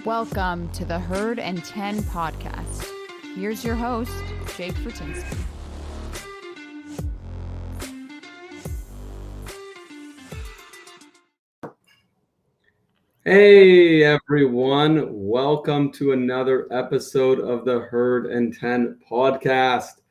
Welcome to the Herd and 10 podcast. Here's your host, Jake Fortinsky. Hey everyone, welcome to another episode of the Herd and 10 podcast.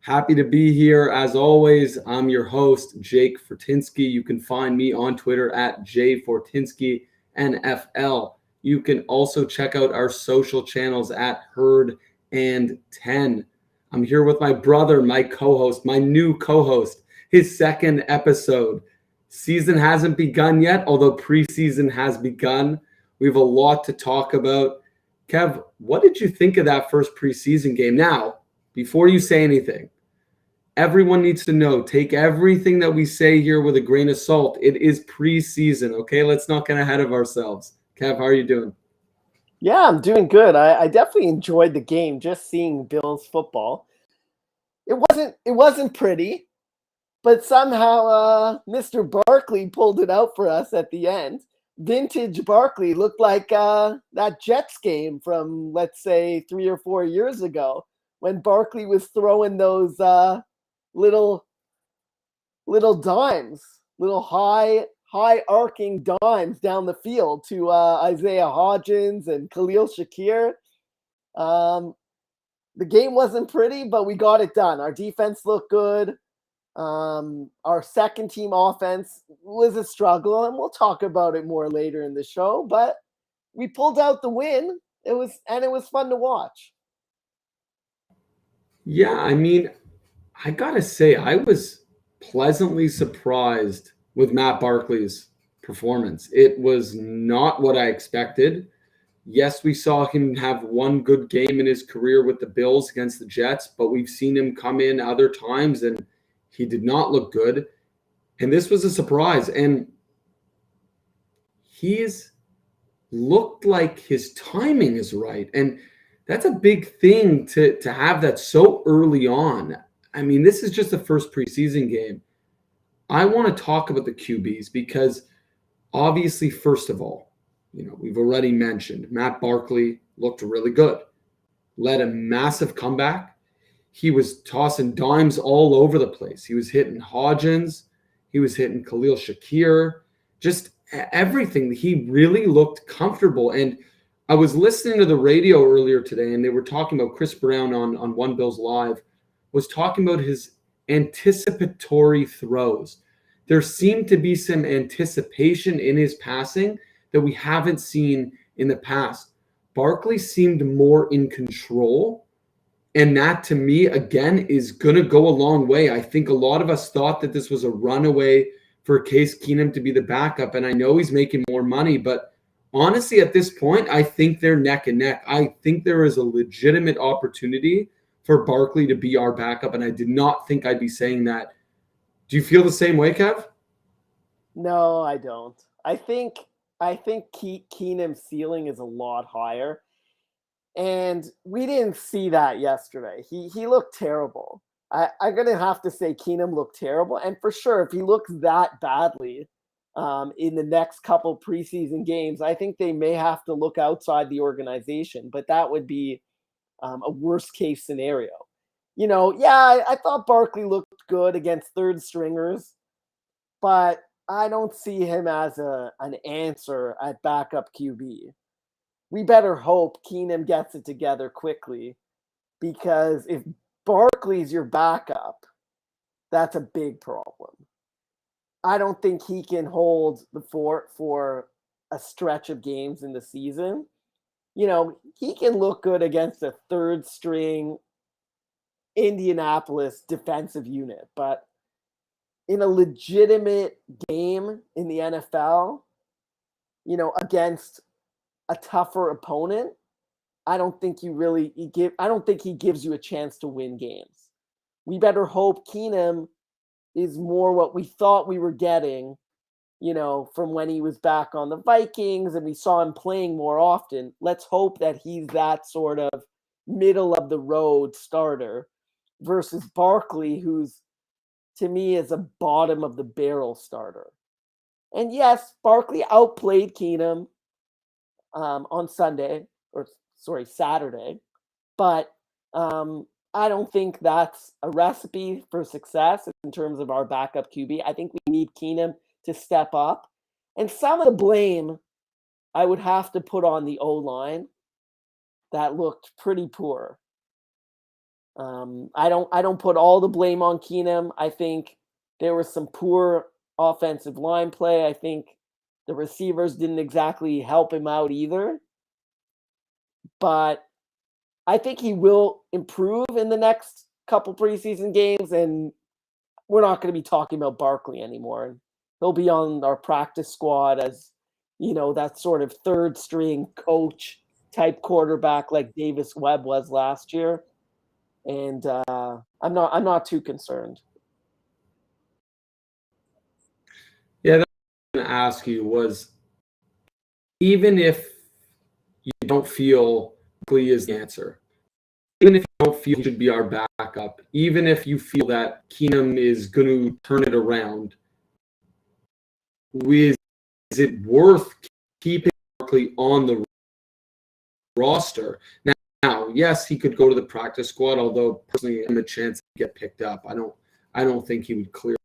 Happy to be here. As always, I'm your host, Jake Fortinsky. You can find me on Twitter at jfortinskyNFL. You can also check out our social channels at Herd and 10. I'm here with my brother, my co-host, my new co-host, his second episode. Season hasn't begun yet, although preseason has begun. We have a lot to talk about. Kev, what did you think of that first preseason game? Now, before you say anything, everyone needs to know, take everything that we say here with a grain of salt. It is preseason, okay? Let's not get ahead of ourselves. Kev, how are you doing? Yeah, I'm doing good. I definitely enjoyed the game, just seeing Bills football. It wasn't pretty, but somehow Mr. Barkley pulled it out for us at the end. Vintage Barkley looked like that Jets game from, let's say, 3 or 4 years ago when Barkley was throwing those little dimes, little high arcing dimes down the field to Isaiah Hodgins and Khalil Shakir. The game wasn't pretty, but we got it done. Our defense looked good. Our second team offense was a struggle, and we'll talk about it more later in the show, but we pulled out the win. It was fun to watch. Yeah, I mean, I gotta say, I was pleasantly surprised with Matt Barkley's performance. It was not what I expected. Yes, we saw him have one good game in his career with the Bills against the Jets, but we've seen him come in other times and he did not look good. And this was a surprise. And he's looked like his timing is right. And that's a big thing to have that so early on. I mean, this is just the first preseason game. I want to talk about the QBs because obviously, first of all, we've already mentioned Matt Barkley looked really good, led a massive comeback. He was tossing dimes all over the place. He was hitting Hodgins. He was hitting Khalil Shakir. Just everything. He really looked comfortable. And I was listening to the radio earlier today, and they were talking about Chris Brown on One Bills Live, was talking about his anticipatory throws. There seemed to be some anticipation in his passing that we haven't seen in the past. Barkley seemed more in control. And that, to me, again, is going to go a long way. I think a lot of us thought that this was a runaway for Case Keenum to be the backup. And I know he's making more money. But honestly, at this point, I think they're neck and neck. I think there is a legitimate opportunity for Barkley to be our backup. And I did not think I'd be saying that. Do you feel the same way, Kev? No, I don't. I think Keenum's ceiling is a lot higher. And we didn't see that yesterday. He looked terrible. I'm going to have to say Keenum looked terrible. And for sure, if he looks that badly in the next couple preseason games, I think they may have to look outside the organization. But that would be a worst case scenario. I thought Barkley looked good against third stringers, but I don't see him as an answer at backup QB. We better hope Keenum gets it together quickly, because if Barkley's your backup, that's a big problem. I don't think he can hold the fort for a stretch of games in the season. He can look good against a third string Indianapolis defensive unit, but in a legitimate game in the NFL, against a tougher opponent, I don't think he gives you a chance to win games. We better hope Keenum is more what we thought we were getting, from when he was back on the Vikings and we saw him playing more often. Let's hope that he's that sort of middle of the road starter versus Barkley, who's, to me, is a bottom of the barrel starter. And yes, Barkley outplayed Keenum. on Saturday. But I don't think that's a recipe for success in terms of our backup QB. I think we need Keenum to step up. And some of the blame I would have to put on the O-line that looked pretty poor. I don't put all the blame on Keenum. I think there was some poor offensive line play. I think the receivers didn't exactly help him out either. But I think he will improve in the next couple preseason games, and we're not going to be talking about Barkley anymore. He'll be on our practice squad as, that sort of third string coach type quarterback like Davis Webb was last year. And I'm not too concerned. Yeah, that's what I was going to ask you was, even if you don't feel Barkley is the answer, even if you don't feel he should be our backup, even if you feel that Keenum is going to turn it around, is it worth keeping Barkley on the roster? Now, yes, he could go to the practice squad, although personally, I'm a chance to get picked up. I don't think he would clear.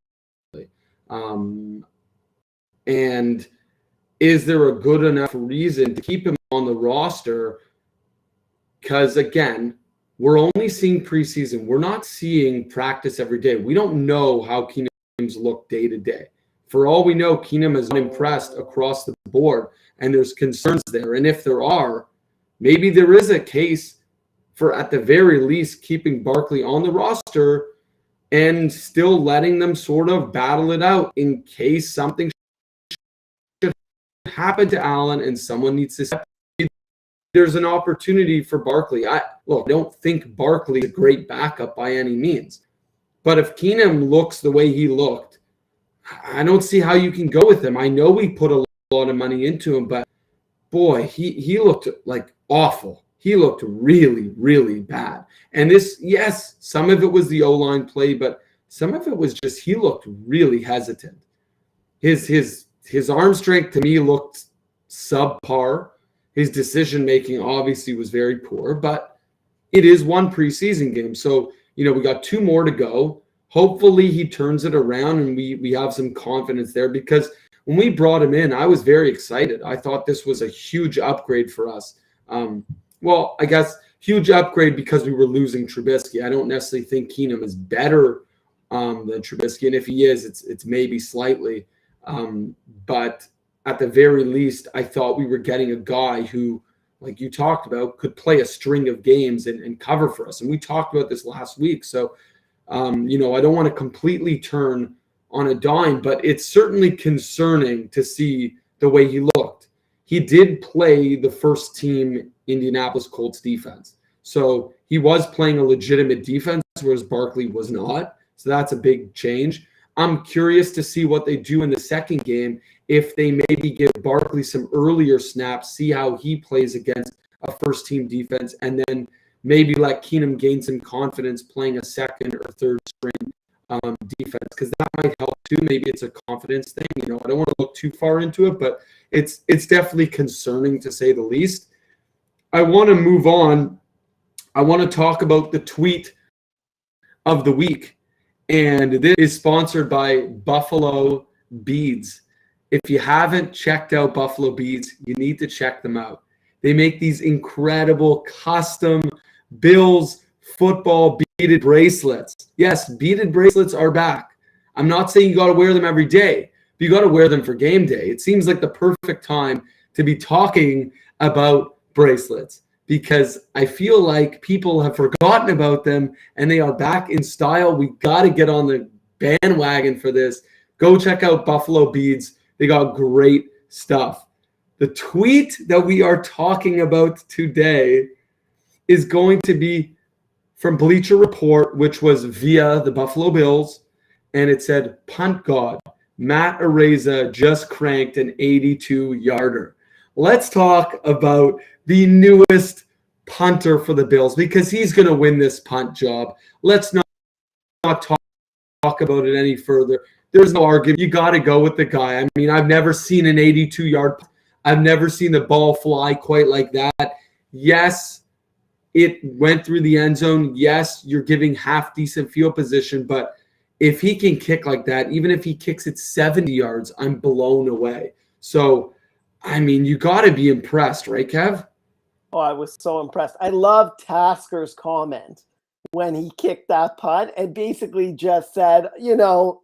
And is there a good enough reason to keep him on the roster? Because again, we're only seeing preseason. We're not seeing practice every day. We don't know how Keenum's look day to day. For all we know, Keenum has been impressed across the board, and there's concerns there. And if there are, maybe there is a case for, at the very least, keeping Barkley on the roster and still letting them sort of battle it out in case something should happen to Allen and someone needs to step in. There's an opportunity for Barkley. I don't think Barkley is a great backup by any means. But if Keenum looks the way he looked, I don't see how you can go with him. I know we put a lot of money into him, but boy, he looked like awful. He looked really, really bad. And this, yes, some of it was the O-line play, but some of it was just he looked really hesitant. His arm strength to me looked subpar. His decision-making obviously was very poor, but it is one preseason game. So, we got 2 more to go. Hopefully he turns it around and we have some confidence there, because when we brought him in, I was very excited. I thought this was a huge upgrade for us. I guess huge upgrade because we were losing Trubisky. I don't necessarily think Keenum is better than Trubisky, and if he is, it's maybe slightly. But at the very least, I thought we were getting a guy who, like you talked about, could play a string of games and cover for us. And we talked about this last week. So, I don't want to completely turn on a dime, but it's certainly concerning to see the way he looked. He did play the first team Indianapolis Colts defense. So he was playing a legitimate defense, whereas Barkley was not. So that's a big change. I'm curious to see what they do in the second game, if they maybe give Barkley some earlier snaps, see how he plays against a first-team defense, and then maybe let Keenum gain some confidence playing a second or third string defense, because that might help too. Maybe it's a confidence thing. I don't want to look too far into it, but it's definitely concerning to say the least. I want to move on. I want to talk about the tweet of the week, and this is sponsored by Buffalo Beads. If you haven't checked out Buffalo Beads, you need to check them out. They make these incredible custom Bills football beaded bracelets. Yes, beaded bracelets are back. I'm not saying you got to wear them every day, but you got to wear them for game day. It seems like the perfect time to be talking about bracelets, because I feel like people have forgotten about them and they are back in style. We got to get on the bandwagon for this. Go check out Buffalo Beads. They got great stuff. The tweet that we are talking about today is going to be from Bleacher Report, which was via the Buffalo Bills, and it said, "Punt God, Matt Araiza just cranked an 82-yarder." Let's talk about the newest punter for the Bills, because he's going to win this punt job. Let's not talk about it any further. There's no argument. You got to go with the guy. I mean, I've never seen an 82-yard. I've never seen the ball fly quite like that. Yes, it went through the end zone. Yes, you're giving half decent field position, but if he can kick like that, even if he kicks it 70 yards, I'm blown away. So, I mean, you got to be impressed, right, Kev? Oh, I was so impressed. I love Tasker's comment when he kicked that punt and basically just said,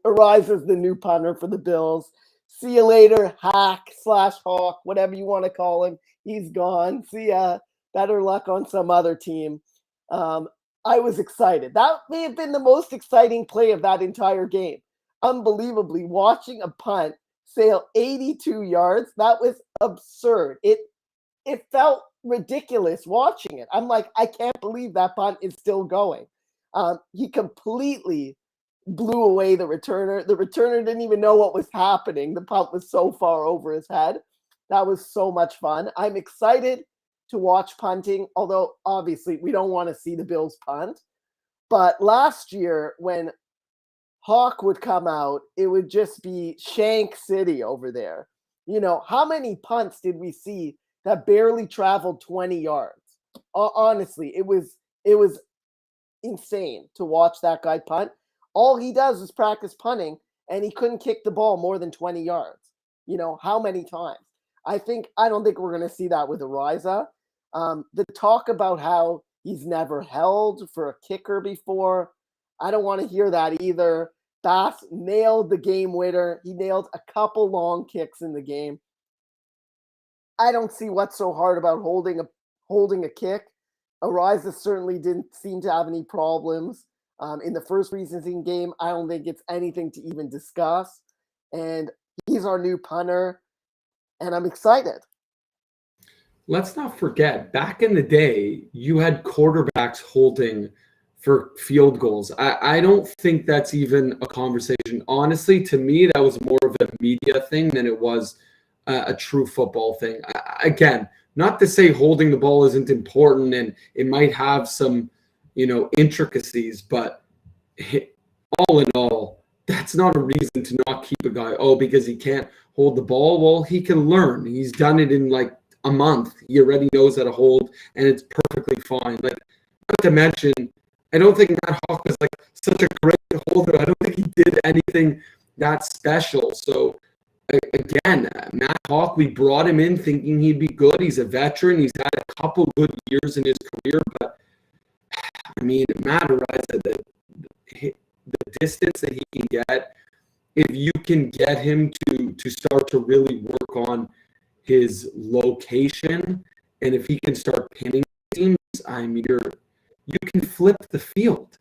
Arise is the new punter for the Bills. See you later, Hack/Hawk, whatever you want to call him. He's gone. See ya. Better luck on some other team. I was excited. That may have been the most exciting play of that entire game. Unbelievably, watching a punt sail 82 yards, that was absurd. It felt ridiculous watching it. I'm like, I can't believe that punt is still going. He completely blew away the returner. The returner didn't even know what was happening. The punt was so far over his head. That was so much fun. I'm excited to watch punting, although obviously we don't want to see the Bills punt. But last year when Hawk would come out, it would just be Shank City over there. How many punts did we see that barely traveled 20 yards? Honestly, it was insane to watch that guy punt. All he does is practice punting, and he couldn't kick the ball more than 20 yards. How many times? I don't think we're going to see that with Ariza. The talk about how he's never held for a kicker before, I don't want to hear that either. Bass nailed the game winner. He nailed a couple long kicks in the game. I don't see what's so hard about holding a kick. Ariza certainly didn't seem to have any problems. In the first preseason game, I don't think it's anything to even discuss. And he's our new punter, and I'm excited. Let's not forget, back in the day, you had quarterbacks holding for field goals. I don't think that's even a conversation. Honestly, to me, that was more of a media thing than it was a true football thing. Again, not to say holding the ball isn't important and it might have some, intricacies, but all in all, that's not a reason to not keep a guy. Oh, because he can't hold the ball. Well, he can learn. He's done it in like a month. He already knows how to hold, and it's perfectly fine. Like, not to mention, I don't think Matt Hawk was like such a great holder. I don't think he did anything that special. So again, Matt Hawk, we brought him in thinking he'd be good. He's a veteran. He's had a couple good years in his career, but I mean, Matt Ariza, the distance that he can get, if you can get him to start to really work on his location, and if he can start pinning teams, I mean, you can flip the field.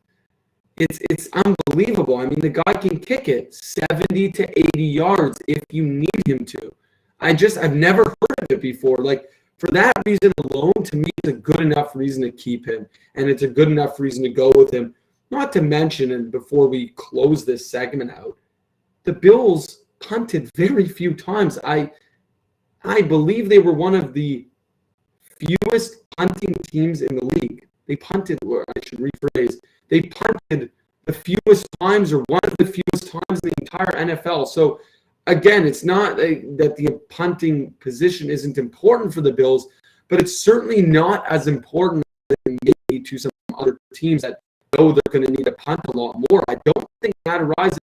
It's unbelievable. I mean, the guy can kick it 70 to 80 yards if you need him to. I've never heard of it before. Like, for that reason alone, to me, it's a good enough reason to keep him, and it's a good enough reason to go with him. Not to mention, and before we close this segment out, the Bills punted very few times. I believe they were one of the fewest punting teams in the league. They punted, or I should rephrase, they punted the fewest times, or one of the fewest times in the entire NFL. So again, it's not that the punting position isn't important for the Bills, but it's certainly not as important as maybe to some other teams that know they're going to need to punt a lot more. I don't think Matt Ariza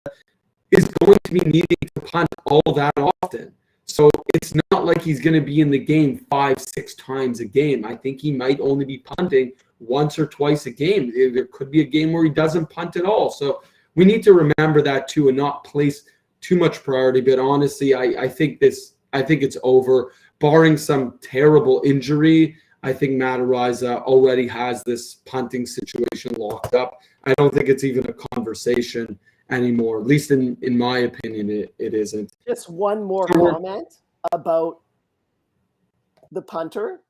is going to be needing to punt all that often. So it's not like he's going to be in the game 5-6 times a game. I think he might only be punting once or twice a game. There could be a game where he doesn't punt at all. So we need to remember that too and not place too much priority. But honestly, I think it's over. Barring some terrible injury, I think Matt Ariza already has this punting situation locked up. I don't think it's even a conversation anymore. At least in my opinion, it isn't. Just one more comment about the punter.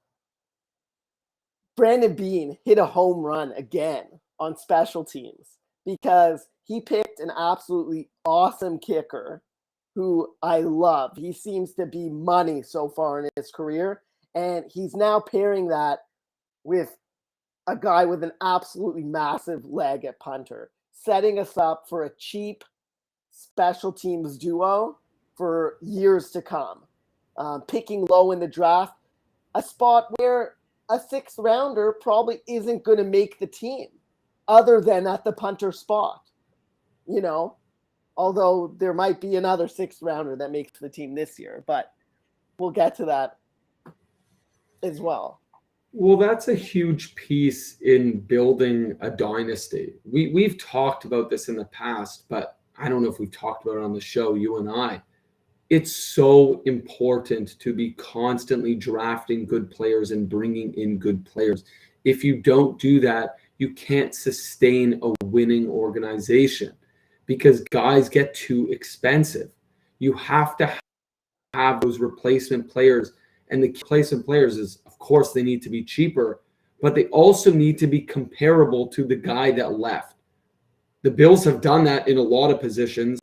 Brandon Beane hit a home run again on special teams because he picked an absolutely awesome kicker who I love. He seems to be money so far in his career, and he's now pairing that with a guy with an absolutely massive leg at punter, setting us up for a cheap special teams duo for years to come. picking low in the draft, a spot where a sixth rounder probably isn't going to make the team other than at the punter spot, although there might be another sixth rounder that makes the team this year, but we'll get to that as well. Well, that's a huge piece in building a dynasty. We've talked about this in the past, but I don't know if we've talked about it on the show, you and I. It's so important to be constantly drafting good players and bringing in good players. If you don't do that, you can't sustain a winning organization because guys get too expensive. You have to have those replacement players. And the replacement players is, of course, they need to be cheaper, but they also need to be comparable to the guy that left. The Bills have done that in a lot of positions.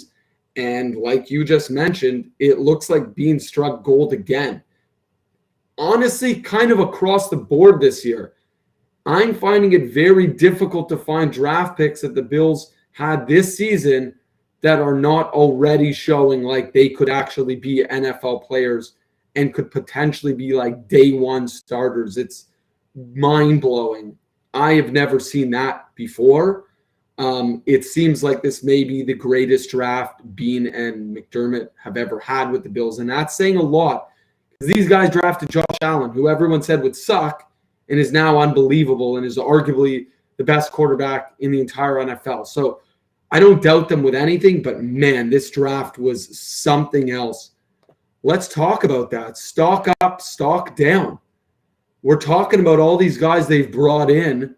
And like you just mentioned, it looks like Bean struck gold again. Honestly, kind of across the board this year, I'm finding it very difficult to find draft picks that the Bills had this season that are not already showing like they could actually be NFL players and could potentially be like day one starters. It's mind-blowing. I have never seen that before. It seems like this may be the greatest draft Bean and McDermott have ever had with the Bills, and that's saying a lot. These guys drafted Josh Allen, who everyone said would suck, and is now unbelievable and is arguably the best quarterback in the entire NFL. So I don't doubt them with anything, but man, this draft was something else. Let's talk about that. Stock up, stock down. We're talking about all these guys they've brought in.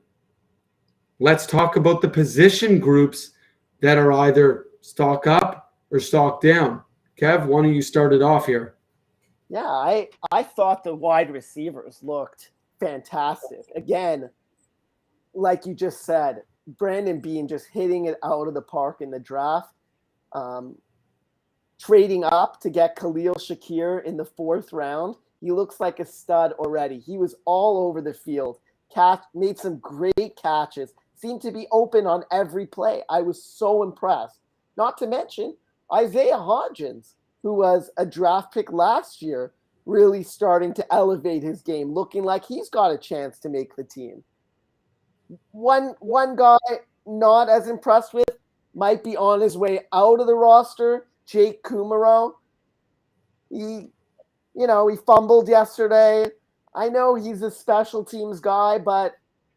Let's talk about the position groups that are either stock up or stock down. Kev, why don't you start it off here? Yeah, I thought the wide receivers looked fantastic. Again, like you just said, Brandon Bean just hitting it out of the park in the draft. Trading up to get Khalil Shakir in the 4th round. He looks like a stud already. He was all over the field. Made some great catches. Seemed to be open on every play. I was so impressed. Not to mention Isaiah Hodgins, who was a draft pick last year, really starting to elevate his game, looking like he's got a chance to make the team. One guy not as impressed with might be on his way out of the roster, Jake Kumaro. He fumbled yesterday. I know he's a special teams guy, but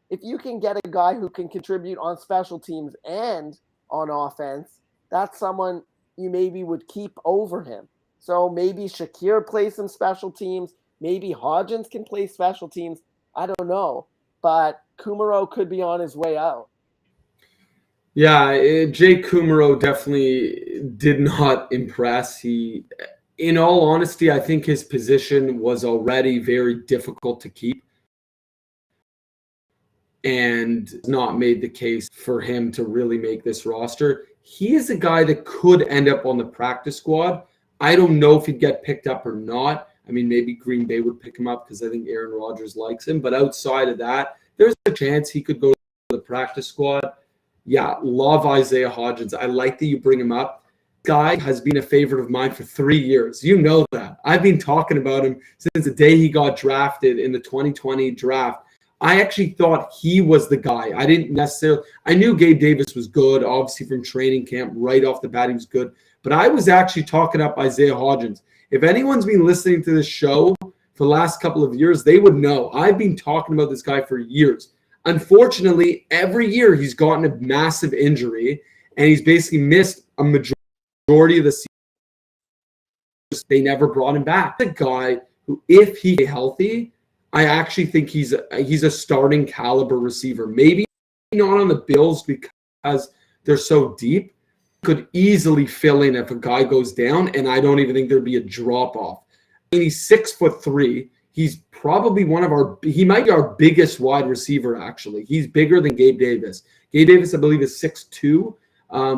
if you can get a guy who can contribute on special teams and on offense, that's someone you maybe would keep over him. So maybe Shakir plays some special teams. Maybe Hodgins can play special teams. I don't know. But Kumaro could be on his way out. Yeah, Jake Kumaro definitely did not impress. In all honesty, I think his position was already very difficult to keep and not made the case for him to really make this roster. He is a guy that could end up on the practice squad. I don't know if he'd get picked up or not. I mean, maybe Green Bay would pick him up because I think Aaron Rodgers likes him. But outside of that, there's a chance he could go to the practice squad. Yeah, love Isaiah Hodgins. I like that you bring him up. Guy has been a favorite of mine for 3 years. You know that. I've been talking about him since the day he got drafted in the 2020 draft. I actually thought he was the guy. I knew Gabe Davis was good, obviously from training camp. Right off the bat, he was good. But I was actually talking up Isaiah Hodgins. If anyone's been listening to this show for the last couple of years, they would know. I've been talking about this guy for years. Unfortunately, every year he's gotten a massive injury, and he's basically missed a majority of the season. They never brought him back. The guy who, if he's healthy, I actually think he's a starting caliber receiver. Maybe not on the Bills because they're so deep. Could easily fill in if a guy goes down, and I don't even think there'd be a drop-off. I mean, he's 6'3". He's probably he might be our biggest wide receiver, actually. He's bigger than Gabe Davis. Gabe Davis, I believe, is 6'2".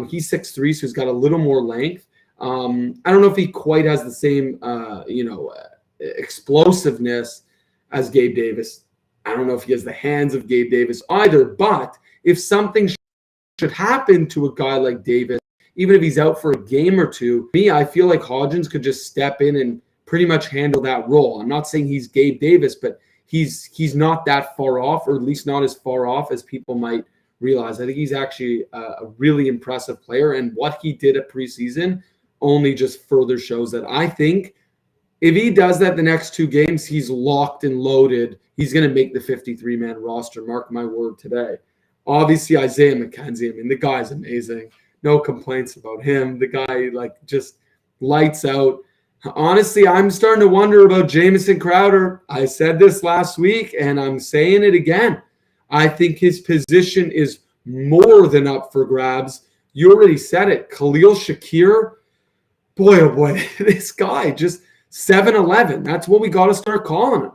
He's 6'3", so he's got a little more length. I don't know if he quite has the same, explosiveness as Gabe Davis. I don't know if he has the hands of Gabe Davis either, but if something should happen to a guy like Davis, even if he's out for a game or two, I feel like Hodgins could just step in and pretty much handle that role. I'm not saying he's Gabe Davis, but he's not that far off, or at least not as far off as people might realize. I think he's actually a really impressive player, and what he did at preseason only just further shows that. I think if he does that the next 2 games, he's locked and loaded. He's going to make the 53-man roster, mark my word today. Obviously, Isaiah McKenzie, I mean, the guy's amazing. No complaints about him. The guy, just lights out. Honestly, I'm starting to wonder about Jamison Crowder. I said this last week, and I'm saying it again. I think his position is more than up for grabs. You already said it. Khalil Shakir, boy, oh boy, this guy just 7-11. That's what we got to start calling him.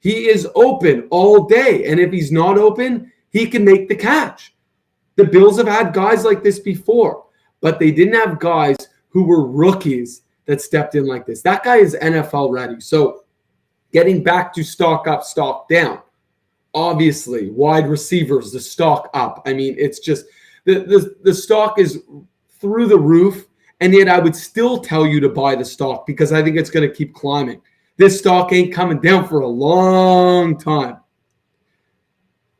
He is open all day, and if he's not open, he can make the catch. The Bills have had guys like this before, but they didn't have guys who were rookies that stepped in like this. That guy is NFL ready. So getting back to stock up, stock down. Obviously, wide receivers, the stock up. I mean, it's just the stock is through the roof, and yet I would still tell you to buy the stock because I think it's going to keep climbing. This stock ain't coming down for a long time.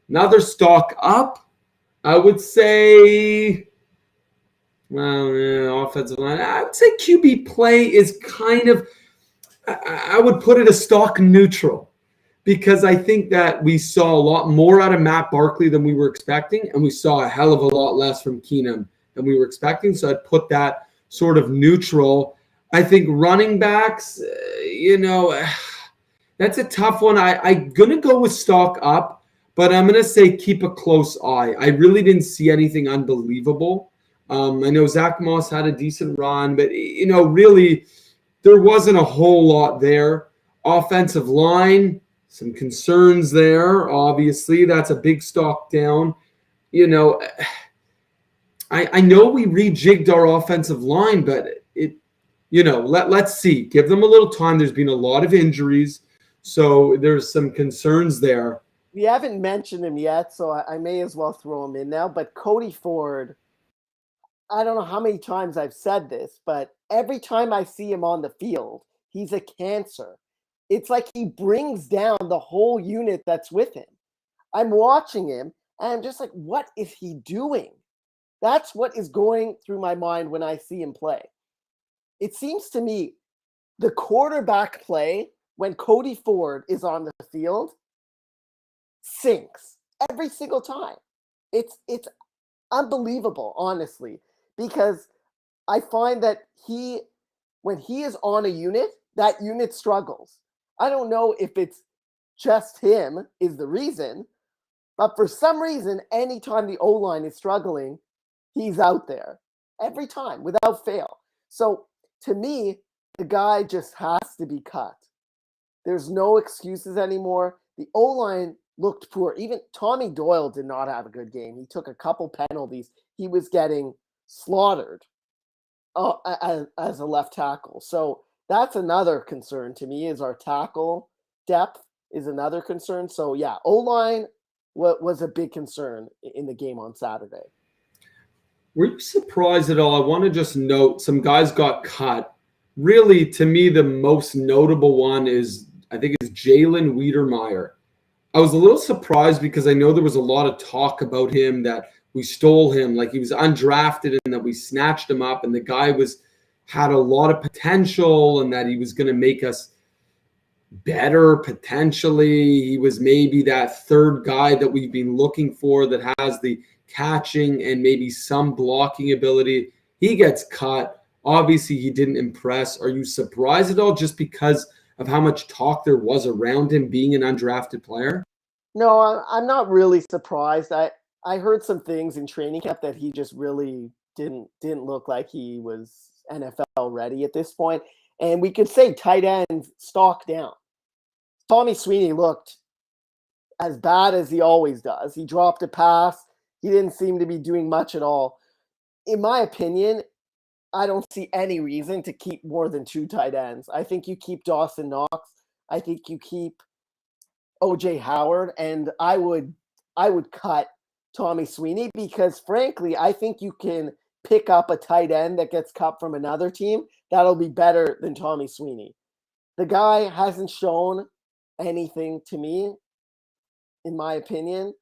Another stock up, I would say, offensive line. I would say QB play is kind of, I would put it a stock neutral, because I think that we saw a lot more out of Matt Barkley than we were expecting, and we saw a hell of a lot less from Keenum than we were expecting. So I'd put that sort of neutral. I think running backs, that's a tough one. I'm going to go with stock up, but I'm going to say keep a close eye. I really didn't see anything unbelievable. I know Zach Moss had a decent run, but, really there wasn't a whole lot there. Offensive line, some concerns there. Obviously, that's a big stock down. I know we rejigged our offensive line, but let's see. Give them a little time. There's been a lot of injuries, so there's some concerns there. We haven't mentioned him yet, so I may as well throw him in now. But Cody Ford, I don't know how many times I've said this, but every time I see him on the field, he's a cancer. It's like he brings down the whole unit that's with him. I'm watching him, and I'm just like, what is he doing? That's what is going through my mind when I see him play. It seems to me the quarterback play when Cody Ford is on the field sinks every single time. It's unbelievable, honestly, because I find that when he is on a unit, that unit struggles. I don't know if it's just him is the reason, but for some reason, anytime the O-line is struggling, he's out there every time without fail. So to me, the guy just has to be cut. There's no excuses anymore. The O-line looked poor. Even Tommy Doyle did not have a good game. He took a couple penalties. He was getting slaughtered as a left tackle. So that's another concern to me, is our tackle depth is another concern. So yeah, O-line was a big concern in the game on Saturday. Were you surprised at all? I want to just note some guys got cut. Really, to me, the most notable one is Jalen Wiedermeyer. I was a little surprised because I know there was a lot of talk about him, that we stole him, like he was undrafted, and that we snatched him up, and the guy had a lot of potential, and that he was going to make us better potentially. He was maybe that third guy that we've been looking for that has the catching and maybe some blocking ability. He gets cut. Obviously, he didn't impress. Are you surprised at all just because of how much talk there was around him being an undrafted player? No, I'm not really surprised. I heard some things in training camp that he just really didn't look like he was NFL ready at this point. And we could say tight end stock down. Tommy Sweeney looked as bad as he always does. He dropped a pass. He didn't seem to be doing much at all. In my opinion, I don't see any reason to keep more than 2 tight ends. I think you keep Dawson Knox. I think you keep OJ Howard, and I would cut Tommy Sweeney because, frankly, I think you can pick up a tight end that gets cut from another team that'll be better than Tommy Sweeney. the guy hasn't shown anything to me, in my opinion.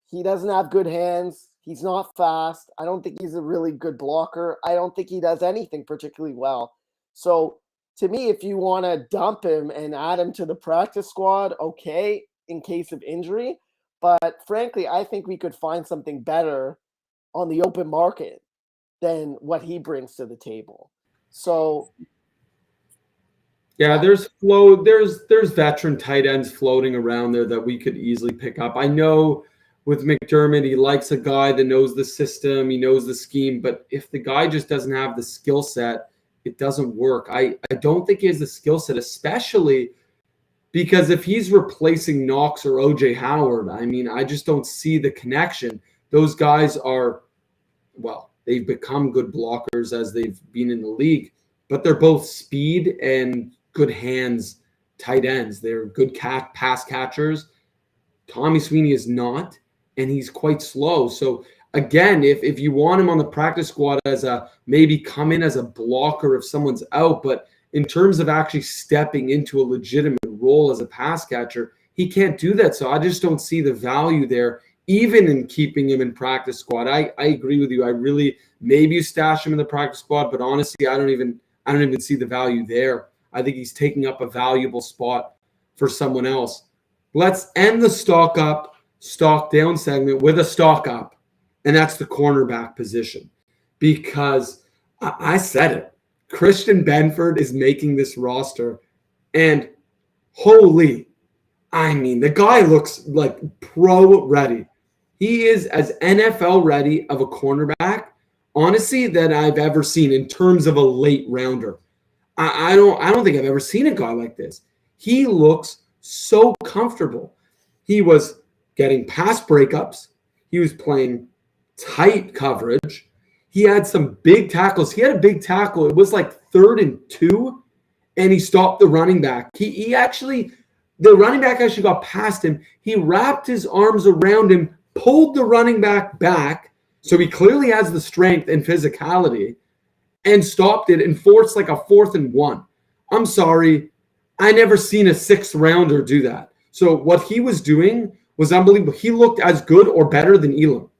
He doesn't have good hands. He's not fast. I don't think he's a really good blocker. I don't think he does anything particularly well. So to me, if you want to dump him and add him to the practice squad, okay, in case of injury. But frankly, I think we could find something better on the open market than what he brings to the table. So yeah, there's veteran tight ends floating around there that we could easily pick up. I know with McDermott, he likes a guy that knows the system, he knows the scheme, but if the guy just doesn't have the skill set, it doesn't work. I don't think he has the skill set, especially because if he's replacing Knox or OJ Howard, I mean, I just don't see the connection. Those guys are, well, they've become good blockers as they've been in the league, but they're both speed and good hands tight ends. They're good pass catchers. Tommy Sweeney is not, and he's quite slow. So again, if you want him on the practice squad as a maybe come in as a blocker if someone's out, but in terms of actually stepping into a legitimate role as a pass catcher, he can't do that. So I just don't see the value there, even in keeping him in practice squad. I agree with you. I really, maybe you stash him in the practice squad, but honestly, I don't even see the value there. I think he's taking up a valuable spot for someone else. Let's end the stock up, stock down segment with a stock up, and that's the cornerback position. Because I said it, Christian Benford is making this roster, and holy, I mean, the guy looks like pro ready. He is as NFL ready of a cornerback, honestly, that I've ever seen in terms of a late rounder. I don't think I've ever seen a guy like this. He looks so comfortable. He was getting pass breakups. He was playing tight coverage. He had some big tackles. He had a big tackle. It was like 3rd and 2, and he stopped the running back. The running back actually got past him. He wrapped his arms around him, pulled the running back, so he clearly has the strength and physicality, and stopped it and forced like a 4th and 1. I'm sorry. I never seen a 6th rounder do that. So what he was doing was unbelievable. He looked as good or better than Elam.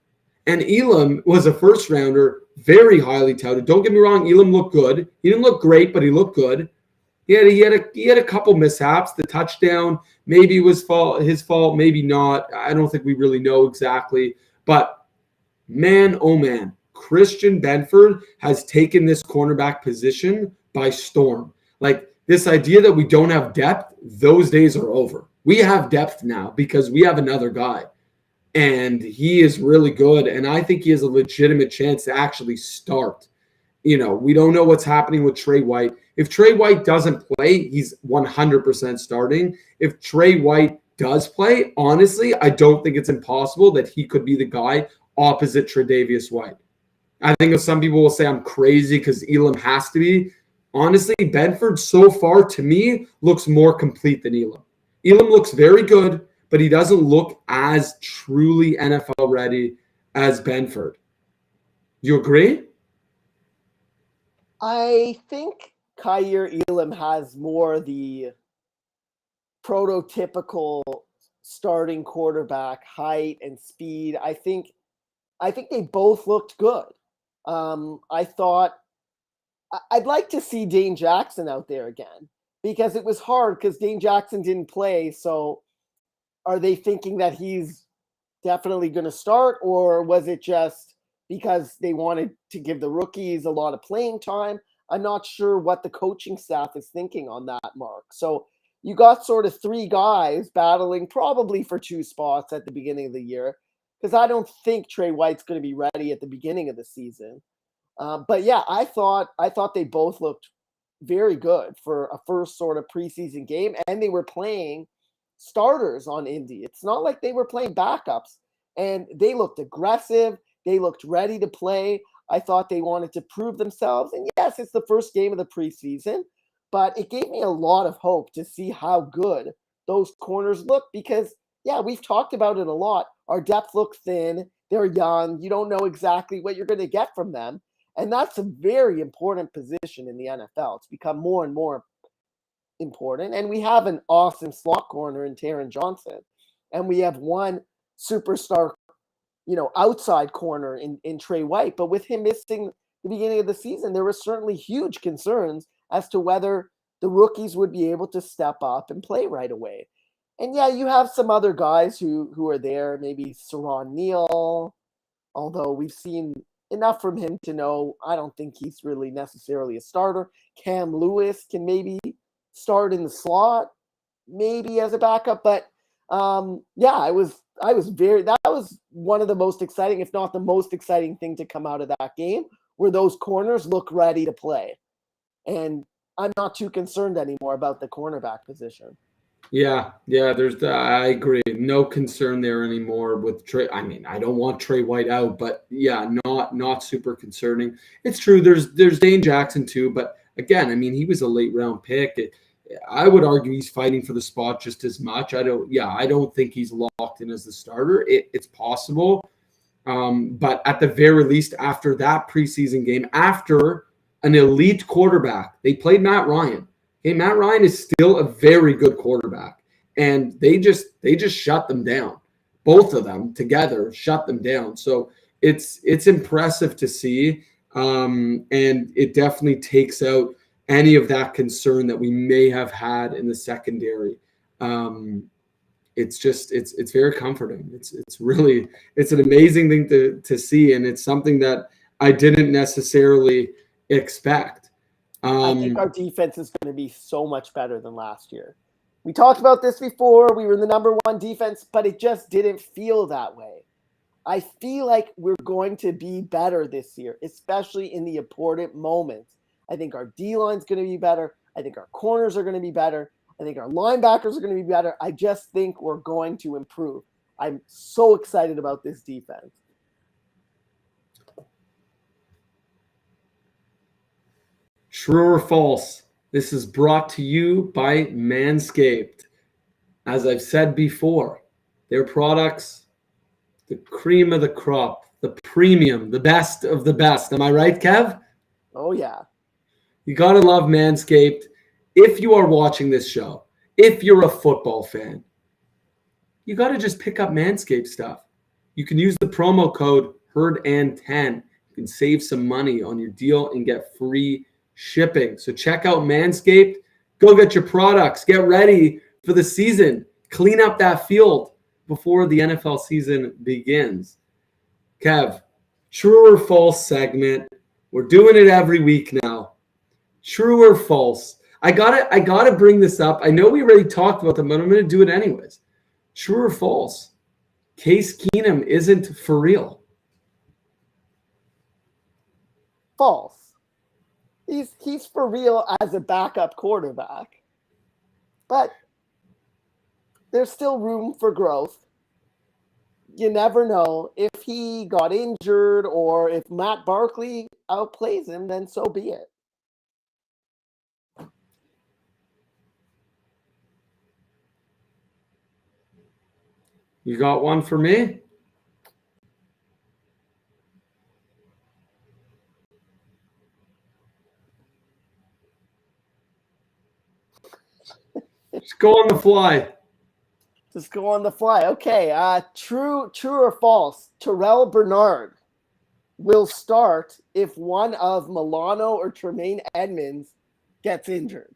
And Elam was a 1st rounder, very highly touted. Don't get me wrong, Elam looked good. He didn't look great, but he looked good. He had a couple mishaps. The touchdown maybe was his fault, maybe not. I don't think we really know exactly. But man, oh man, Christian Benford has taken this cornerback position by storm. Like this idea that we don't have depth, those days are over. We have depth now because we have another guy. And he is really good. And I think he has a legitimate chance to actually start. You know, we don't know what's happening with Trey White. If Trey White doesn't play, he's 100% starting. If Trey White does play, honestly, I don't think it's impossible that he could be the guy opposite Tre'Davious White. I think some people will say I'm crazy because Elam has to be. Honestly, Benford so far to me looks more complete than Elam. Elam looks very good, but he doesn't look as truly NFL ready as Benford. You agree? I think Kaiir Elam has more the prototypical starting quarterback height and speed. I think they both looked good. I thought I'd like to see Dane Jackson out there again because it was hard because Dane Jackson didn't play. So are they thinking that he's definitely going to start, or was it just because they wanted to give the rookies a lot of playing time? I'm not sure what the coaching staff is thinking on that, Mark. So you got sort of 3 guys battling probably for 2 spots at the beginning of the year, because I don't think Trey White's going to be ready at the beginning of the season. But yeah, I thought they both looked very good for a first sort of preseason game, and they were playing starters on Indy. It's not like they were playing backups, and they looked aggressive. They looked ready to play. I thought they wanted to prove themselves. And yes, it's the first game of the preseason, but it gave me a lot of hope to see how good those corners look because, yeah, we've talked about it a lot. Our depth looks thin. They're young. You don't know exactly what you're going to get from them. And that's a very important position in the NFL. It's become more and more important. And we have an awesome slot corner in Taron Johnson. And we have one superstar, outside corner in Trey White. But with him missing the beginning of the season, there were certainly huge concerns as to whether the rookies would be able to step up and play right away. And yeah, you have some other guys who are there, maybe Saron Neal, although we've seen enough from him to know I don't think he's really necessarily a starter. Cam Lewis can maybe start in the slot, maybe as a backup. But that was one of the most exciting, if not the most exciting thing to come out of that game, where those corners look ready to play. And I'm not too concerned anymore about the cornerback position. Yeah, I agree. No concern there anymore with Trey. I mean, I don't want Trey White out, but yeah, not super concerning. It's true. There's Dane Jackson too, but again, I mean, he was a late round pick. I would argue he's fighting for the spot just as much. I don't think he's locked in as the starter. It's possible, but at the very least, after that preseason game, after an elite quarterback, they played Matt Ryan. Okay, Matt Ryan is still a very good quarterback, and they just shut them down. Both of them together shut them down. So it's impressive to see, and it definitely takes out any of that concern that we may have had in the secondary. It's very comforting. It's an amazing thing to see, and it's something that I didn't necessarily expect. I think our defense is going to be so much better than last year. We talked about this before. We were the number one defense, but it just didn't feel that way. I feel like we're going to be better this year, especially in the important moments. I think our D-line's going to be better. I think our corners are going to be better. I think our linebackers are going to be better. I just think we're going to improve. I'm so excited about this defense. True or false? This is brought to you by Manscaped. As I've said before, their products, the cream of the crop, the premium, the best of the best. Am I right, Kev? Oh, yeah. You got to love Manscaped. If you are watching this show, if you're a football fan, you got to just pick up Manscaped stuff. You can use the promo code HERDAND10. You can save some money on your deal and get free shipping. So check out Manscaped. Go get your products. Get ready for the season. Clean up that field before the NFL season begins. Kev, true or false segment. We're doing it every week now. True or false? I gotta bring this up. I know we already talked about them, but I'm going to do it anyways. True or false? Case Keenum isn't for real. False. He's for real as a backup quarterback, but there's still room for growth. You never know. If he got injured or if Matt Barkley outplays him, then so be it. You got one for me? Just go on the fly. Just go on the fly. Okay. True or false? Terrell Bernard will start if one of Milano or Tremaine Edmonds gets injured.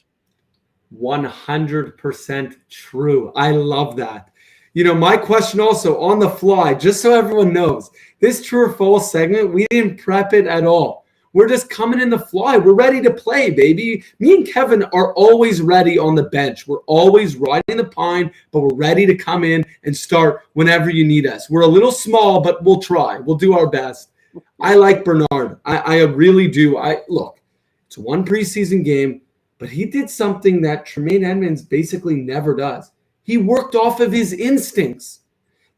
100% true. I love that. My question also on the fly, just so everyone knows, this true or false segment, we didn't prep it at all. We're just coming in the fly. We're ready to play, baby. Me and Kevin are always ready on the bench. We're always riding the pine, but we're ready to come in and start whenever you need us. We're a little small, but we'll try. We'll do our best. I like Bernard. I really do. Look, it's one preseason game, but he did something that Tremaine Edmonds basically never does. He worked off of his instincts.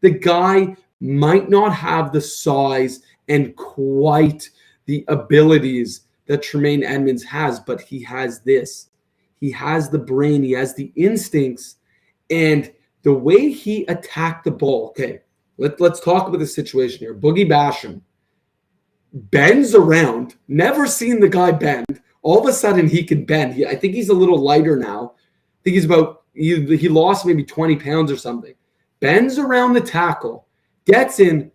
The guy might not have the size and quite the abilities that Tremaine Edmonds has, but he has this. He has the brain. He has the instincts. And the way he attacked the ball, okay, let's talk about the situation here. Boogie Basham bends around. Never seen the guy bend. All of a sudden, he can bend. I think he's a little lighter now. think he's about, he lost maybe 20 pounds or something. Bends around the tackle, gets in,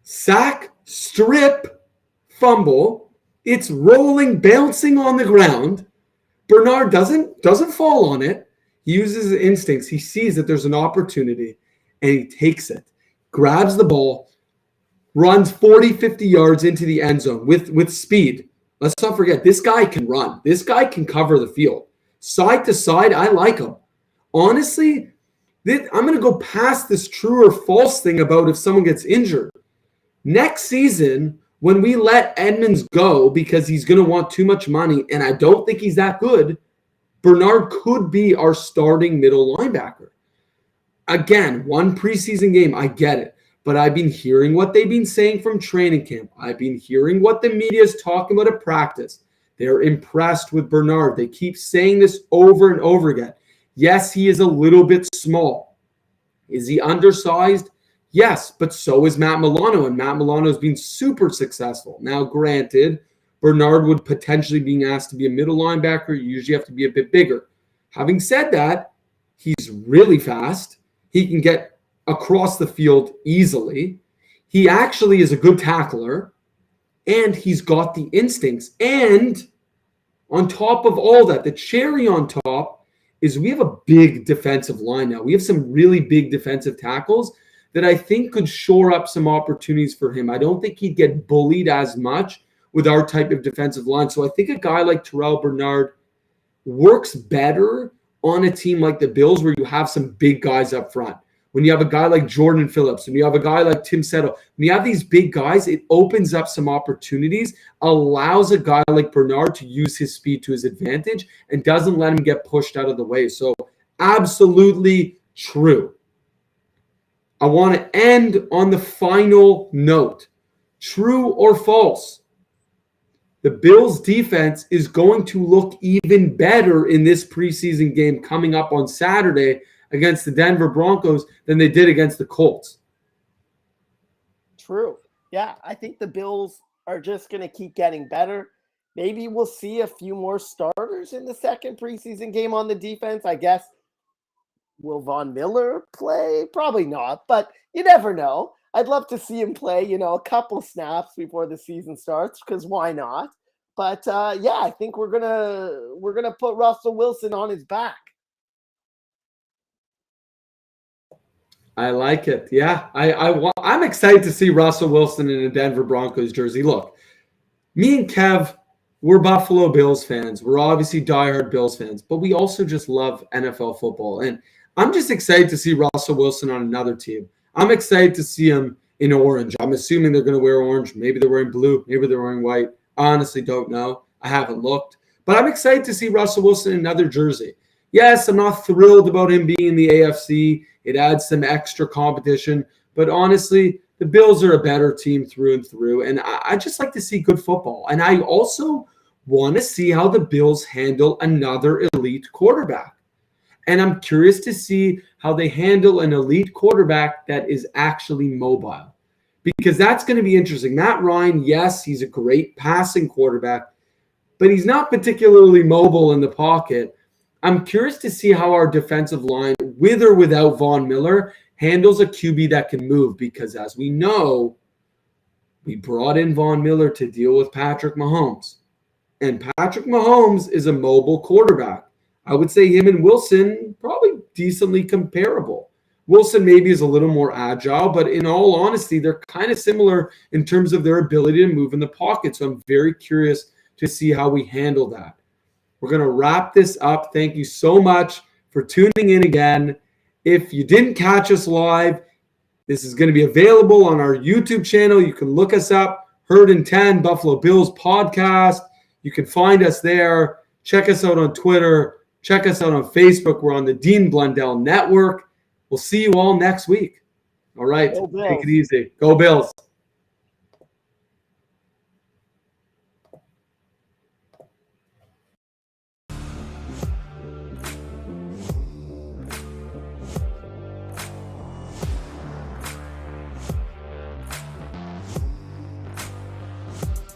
sack, strip, fumble. It's rolling, bouncing on the ground. Bernard doesn't fall on it. He uses his instincts. He sees that there's an opportunity, and he takes it, grabs the ball, runs 40, 50 yards into the end zone with speed. Let's not forget, this guy can run. This guy can cover the field. Side to side, I like him. Honestly, I'm going to go past this true or false thing about if someone gets injured. Next season, when we let Edmonds go because he's going to want too much money, and I don't think he's that good, Bernard could be our starting middle linebacker. Again, one preseason game, I get it. But I've been hearing what they've been saying from training camp. I've been hearing what the media is talking about at practice. They're impressed with Bernard. They keep saying this over and over again. Yes, he is a little bit small. Is he undersized? Yes, but so is Matt Milano, and Matt Milano has been super successful. Now, granted, Bernard would potentially be asked to be a middle linebacker. You usually have to be a bit bigger. Having said that, he's really fast. He can get across the field easily. He actually is a good tackler, and he's got the instincts. And on top of all that, the cherry on top is we have a big defensive line now. We have some really big defensive tackles that I think could shore up some opportunities for him. I don't think he'd get bullied as much with our type of defensive line. So I think a guy like Terrell Bernard works better on a team like the Bills where you have some big guys up front. When you have a guy like Jordan Phillips, when you have a guy like Tim Settle, when you have these big guys, it opens up some opportunities, allows a guy like Bernard to use his speed to his advantage, and doesn't let him get pushed out of the way. So absolutely true. I want to end on the final note. True or false? The Bills' defense is going to look even better in this preseason game coming up on Saturday against the Denver Broncos than they did against the Colts. True. Yeah, I think the Bills are just going to keep getting better. Maybe we'll see a few more starters in the second preseason game on the defense. I guess, will Von Miller play? Probably not, but you never know. I'd love to see him play, a couple snaps before the season starts, because why not? But yeah, I think we're gonna put Russell Wilson on his back. I like it. Yeah, I'm excited to see Russell Wilson in a Denver Broncos jersey. Look, me and Kev, we're Buffalo Bills fans. We're obviously diehard Bills fans, but we also just love NFL football. And I'm just excited to see Russell Wilson on another team. I'm excited to see him in orange. I'm assuming they're going to wear orange. Maybe they're wearing blue. Maybe they're wearing white. I honestly don't know. I haven't looked. But I'm excited to see Russell Wilson in another jersey. Yes, I'm not thrilled about him being in the AFC. It adds some extra competition. But honestly, the Bills are a better team through and through. And I just like to see good football. And I also want to see how the Bills handle another elite quarterback. And I'm curious to see how they handle an elite quarterback that is actually mobile. Because that's going to be interesting. Matt Ryan, yes, he's a great passing quarterback, but he's not particularly mobile in the pocket. I'm curious to see how our defensive line, with or without Von Miller, handles a QB that can move. Because as we know, we brought in Von Miller to deal with Patrick Mahomes. And Patrick Mahomes is a mobile quarterback. I would say him and Wilson probably decently comparable. Wilson maybe is a little more agile, but in all honesty, they're kind of similar in terms of their ability to move in the pocket. So I'm very curious to see how we handle that. We're going to wrap this up. Thank you so much for tuning in again. If you didn't catch us live, this is going to be available on our YouTube channel. You can look us up, Herd and 10 Buffalo Bills Podcast. You can find us there. Check us out on Twitter. Check us out on Facebook. We're on the Dean Blundell Network. We'll see you all next week. All right. Take it easy. Go Bills.